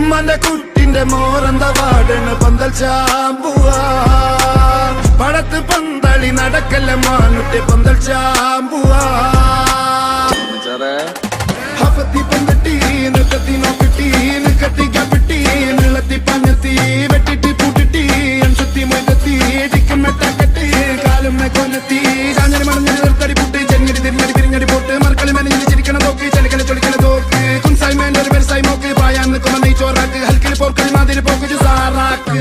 മന്റെ കുട്ടിന്റെ മോറന്ത വാടണ് പന്തൽ ചാമ്പുവാ പടത്ത് പന്തളി നടക്കല്ല മാനുട്ടി പന്തൽ ചാമ്പുവാ ഹഫത്തി പന്തട്ടി നിക്കത്തി നോക്കിട്ടി നിക്കത്തി കപ്പിട്ടി നിളത്തി പഞ്ഞത്തി വെട്ടിട്ടി പൂട്ടിട്ടി അൻസുത്തി മൊയ്തത്തി ടിക്കും മെട്ടാക്കട്ടി കാലും കൊന്നെത്തി ചാഞ്ഞടി മണഞ്ഞടി നിർത്തടി പുട്ടി ചെങ്ങടി തിരിഞ്ഞടി പിരിഞ്ഞടി പോട്ട് മറക്കളി മെനഞ്ഞി ചിരിക്കണം നോക്കി ചലിക്കല ചൊളിക്കല തോക്ക് കുൻസായി മേൻ്റെ ഒരു പെരുസായി നോക്ക് പായാൻ നിൽക്കുമ്പോ നെയ്ച്ചോറാക്ക് ഹൽക്കിൽ പോർക്കളി മാതിരി പോക്ക് സാറാക്ക്